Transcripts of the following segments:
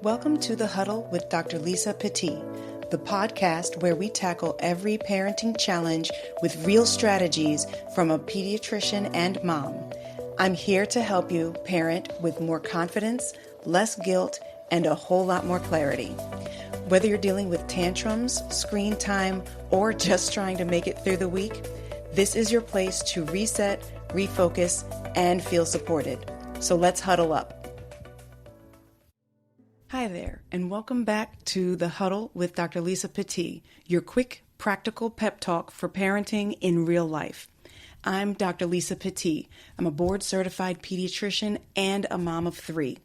Welcome to The Huddle with Dr. Lisa Petit, the podcast where we tackle every parenting challenge with real strategies from a pediatrician and mom. I'm here to help you parent with more confidence, less guilt, and a whole lot more clarity. Whether you're dealing with tantrums, screen time, or just trying to make it through the week, this is your place to reset, refocus, and feel supported. So let's huddle up. Hi there, and welcome back to The Huddle with Dr. Lisa Petit, your quick, practical pep talk for parenting in real life. I'm Dr. Lisa Petit. I'm a board-certified pediatrician and a mom of 3.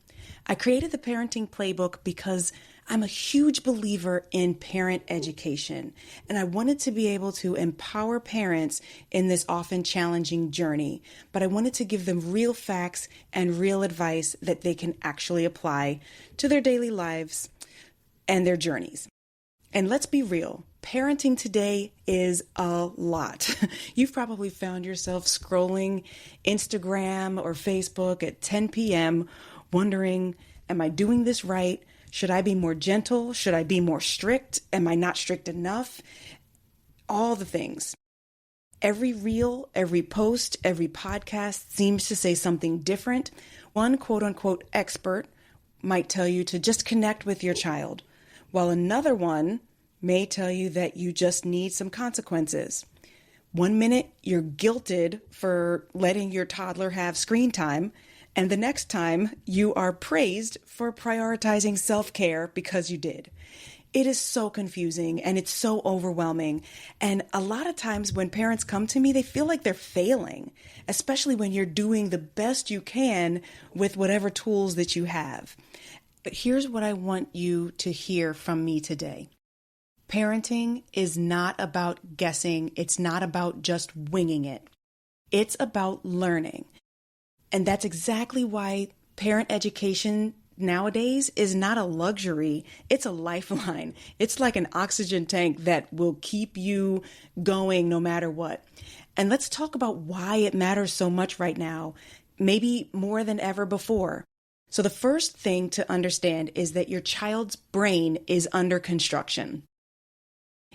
I created the Parenting Playbook because I'm a huge believer in parent education, and I wanted to be able to empower parents in this often challenging journey, but I wanted to give them real facts and real advice that they can actually apply to their daily lives and their journeys. And let's be real, parenting today is a lot. You've probably found yourself scrolling Instagram or Facebook at 10 p.m. wondering, am I doing this right? Should I be more gentle? Should I be more strict? Am I not strict enough? All the things. Every reel, every post, every podcast seems to say something different. One quote unquote expert might tell you to just connect with your child, while another one may tell you that you just need some consequences. 1 minute you're guilted for letting your toddler have screen time, and the next time you are praised for prioritizing self-care because you did. It is so confusing and it's so overwhelming. And a lot of times when parents come to me, they feel like they're failing, especially when you're doing the best you can with whatever tools that you have. But here's what I want you to hear from me today. Parenting is not about guessing. It's not about just winging it. It's about learning. And that's exactly why parent education nowadays is not a luxury. It's a lifeline. It's like an oxygen tank that will keep you going no matter what. And let's talk about why it matters so much right now, maybe more than ever before. So the first thing to understand is that your child's brain is under construction.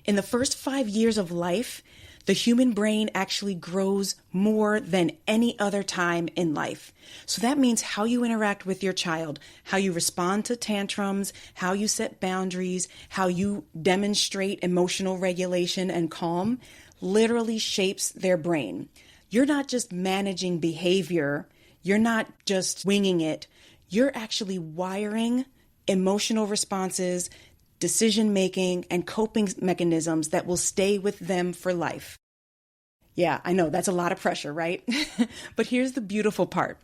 In the first 5 years of life, the human brain actually grows more than any other time in life. So that means how you interact with your child, how you respond to tantrums, how you set boundaries, how you demonstrate emotional regulation and calm, literally shapes their brain. You're not just managing behavior. You're not just winging it. You're actually wiring emotional responses, decision-making, and coping mechanisms that will stay with them for life. Yeah, I know that's a lot of pressure, right? But here's the beautiful part.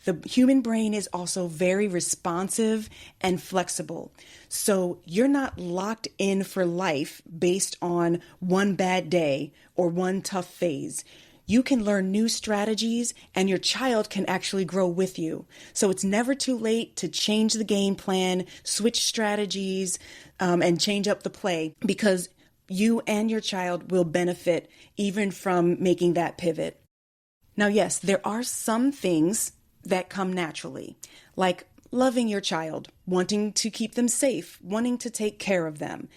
The human brain is also very responsive and flexible. So you're not locked in for life based on one bad day or one tough phase. You can learn new strategies and your child can actually grow with you. So it's never too late to change the game plan, switch strategies, and change up the play, because you and your child will benefit even from making that pivot. Now, yes, there are some things that come naturally, like loving your child, wanting to keep them safe, wanting to take care of them.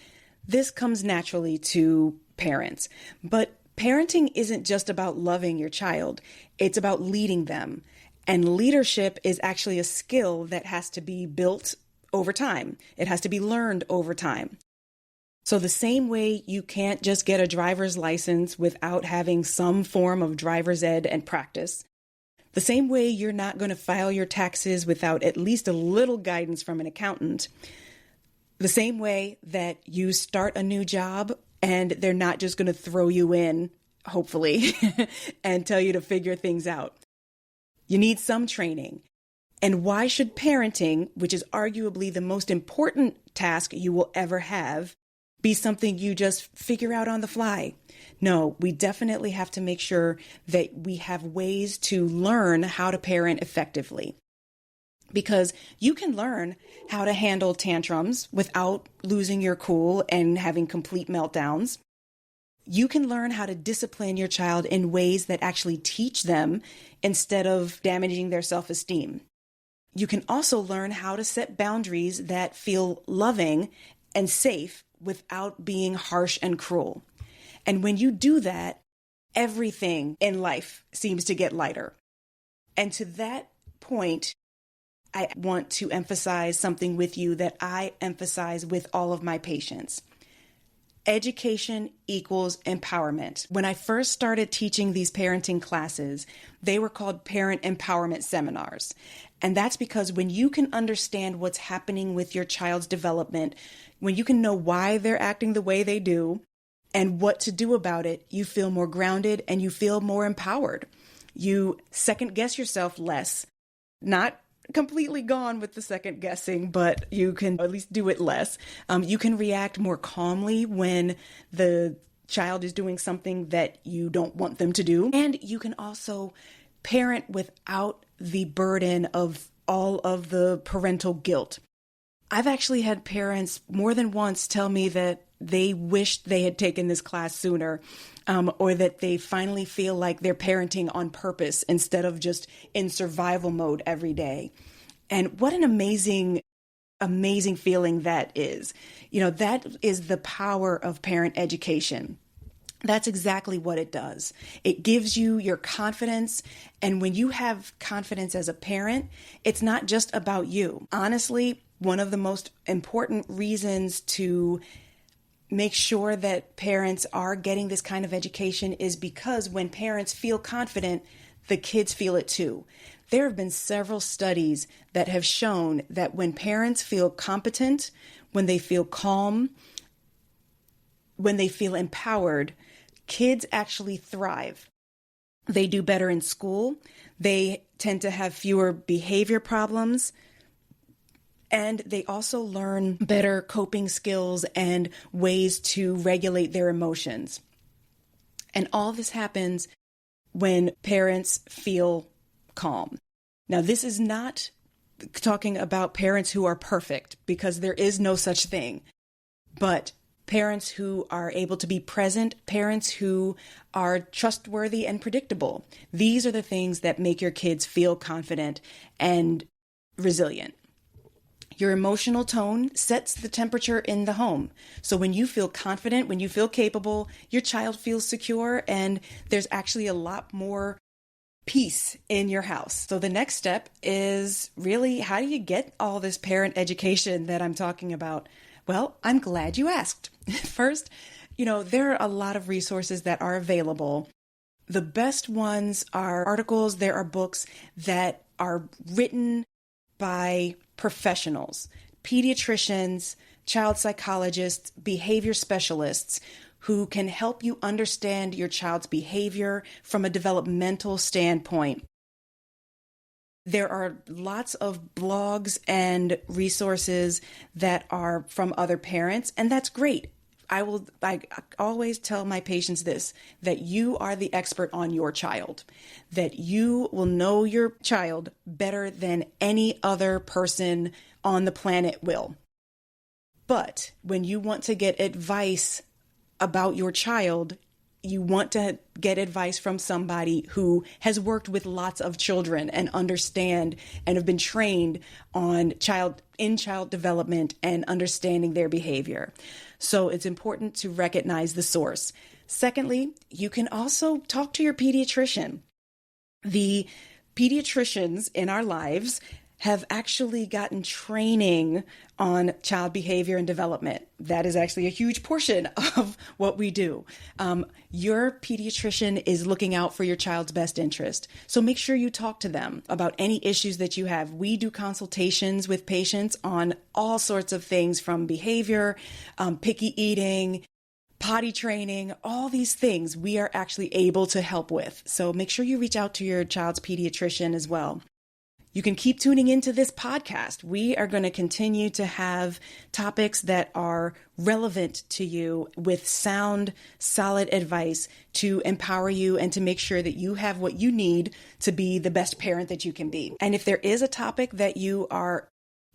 This comes naturally to parents, but parenting isn't just about loving your child. It's about leading them. And leadership is actually a skill that has to be built over time. It has to be learned over time. So the same way you can't just get a driver's license without having some form of driver's ed and practice, the same way you're not going to file your taxes without at least a little guidance from an accountant, the same way that you start a new job and they're not just going to throw you in, hopefully, and tell you to figure things out. You need some training. And why should parenting, which is arguably the most important task you will ever have, be something you just figure out on the fly? No, we definitely have to make sure that we have ways to learn how to parent effectively. Because you can learn how to handle tantrums without losing your cool and having complete meltdowns. You can learn how to discipline your child in ways that actually teach them instead of damaging their self-esteem. You can also learn how to set boundaries that feel loving and safe without being harsh and cruel. And when you do that, everything in life seems to get lighter. And to that point, I want to emphasize something with you that I emphasize with all of my patients. Education equals empowerment. When I first started teaching these parenting classes, they were called parent empowerment seminars. And that's because when you can understand what's happening with your child's development, when you can know why they're acting the way they do and what to do about it, you feel more grounded and you feel more empowered. You second guess yourself less, not completely gone with the second guessing, but you can at least do it less. You can react more calmly when the child is doing something that you don't want them to do. And you can also parent without the burden of all of the parental guilt. I've actually had parents more than once tell me that they wished they had taken this class sooner, or that they finally feel like they're parenting on purpose instead of just in survival mode every day. And what an amazing feeling that is. That is the power of parent education. That's exactly what it does. It gives you your confidence. And when you have confidence as a parent, it's not just about you. Honestly, one of the most important reasons to make sure that parents are getting this kind of education is because when parents feel confident, the kids feel it too. There have been several studies that have shown that when parents feel competent, when they feel calm, when they feel empowered, kids actually thrive. They do better in school. They tend to have fewer behavior problems. And they also learn better coping skills and ways to regulate their emotions. And all this happens when parents feel calm. Now, this is not talking about parents who are perfect, because there is no such thing, but parents who are able to be present, parents who are trustworthy and predictable. These are the things that make your kids feel confident and resilient. Your emotional tone sets the temperature in the home. So when you feel confident, when you feel capable, your child feels secure, and there's actually a lot more peace in your house. So the next step is really, how do you get all this parent education that I'm talking about? Well, I'm glad you asked. First, there are a lot of resources that are available. The best ones are articles. There are books that are written by professionals, pediatricians, child psychologists, behavior specialists who can help you understand your child's behavior from a developmental standpoint. There are lots of blogs and resources that are from other parents, and that's great. I always tell my patients this, that you are the expert on your child, that you will know your child better than any other person on the planet will. But when you want to get advice about your child, you want to get advice from somebody who has worked with lots of children and understand and have been trained on child development and understanding their behavior. So it's important to recognize the source. Secondly, you can also talk to your pediatrician. The pediatricians in our lives have actually gotten training on child behavior and development. That is actually a huge portion of what we do. Your pediatrician is looking out for your child's best interest. So make sure you talk to them about any issues that you have. We do consultations with patients on all sorts of things, from behavior, picky eating, potty training, all these things we are actually able to help with. So make sure you reach out to your child's pediatrician as well. You can keep tuning into this podcast. We are going to continue to have topics that are relevant to you with sound, solid advice to empower you and to make sure that you have what you need to be the best parent that you can be. And if there is a topic that you are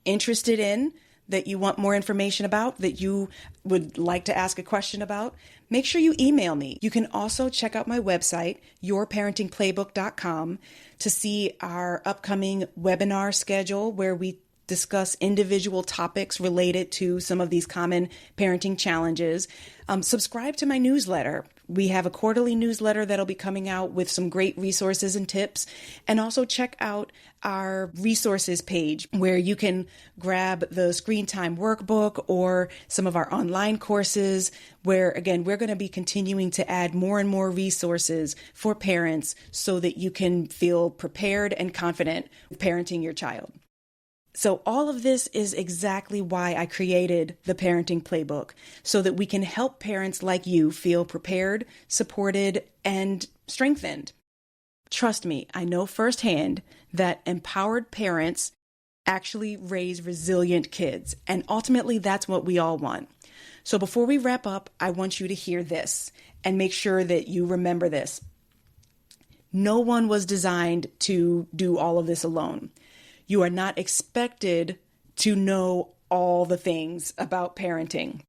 interested in that you want more information about, that you would like to ask a question about, make sure you email me. You can also check out my website, yourparentingplaybook.com, to see our upcoming webinar schedule where we discuss individual topics related to some of these common parenting challenges. Subscribe to my newsletter. We have a quarterly newsletter that'll be coming out with some great resources and tips. And also check out our resources page where you can grab the screen time workbook or some of our online courses where, again, we're going to be continuing to add more and more resources for parents so that you can feel prepared and confident parenting your child. So all of this is exactly why I created the Parenting Playbook, so that we can help parents like you feel prepared, supported, and strengthened. Trust me, I know firsthand that empowered parents actually raise resilient kids, and ultimately that's what we all want. So before we wrap up, I want you to hear this and make sure that you remember this. No one was designed to do all of this alone. You are not expected to know all the things about parenting.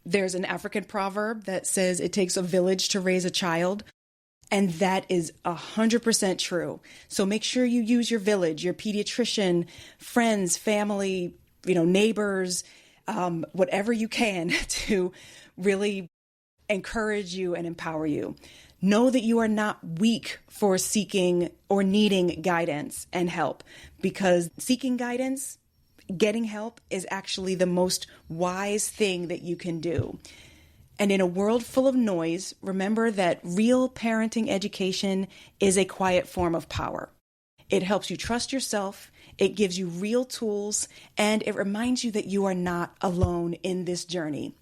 There's an African proverb that says it takes a village to raise a child, and that is 100% true. So make sure you use your village, your pediatrician, friends, family, neighbors, whatever you can to really encourage you and empower you. Know that you are not weak for seeking or needing guidance and help, because seeking guidance, getting help is actually the most wise thing that you can do. And in a world full of noise, remember that real parenting education is a quiet form of power. It helps you trust yourself, it gives you real tools, and it reminds you that you are not alone in this journey.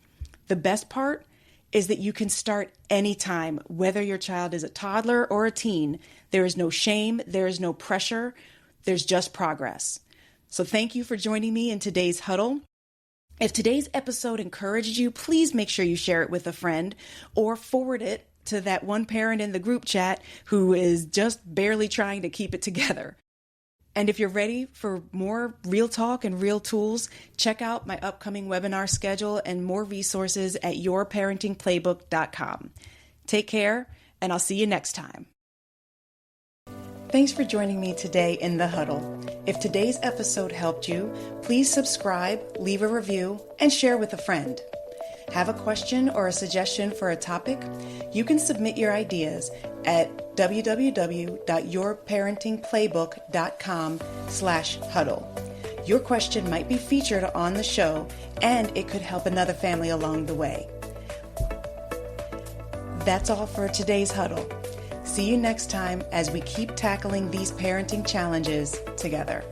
The best part is that you can start anytime, whether your child is a toddler or a teen. There is no shame, there is no pressure, there's just progress. So thank you for joining me in today's huddle. If today's episode encouraged you, please make sure you share it with a friend or forward it to that one parent in the group chat who is just barely trying to keep it together. And if you're ready for more real talk and real tools, check out my upcoming webinar schedule and more resources at yourparentingplaybook.com. Take care, and I'll see you next time. Thanks for joining me today in the huddle. If today's episode helped you, please subscribe, leave a review, and share with a friend. Have a question or a suggestion for a topic? You can submit your ideas at www.yourparentingplaybook.com/huddle. Your question might be featured on the show, and it could help another family along the way. That's all for today's huddle. See you next time as we keep tackling these parenting challenges together.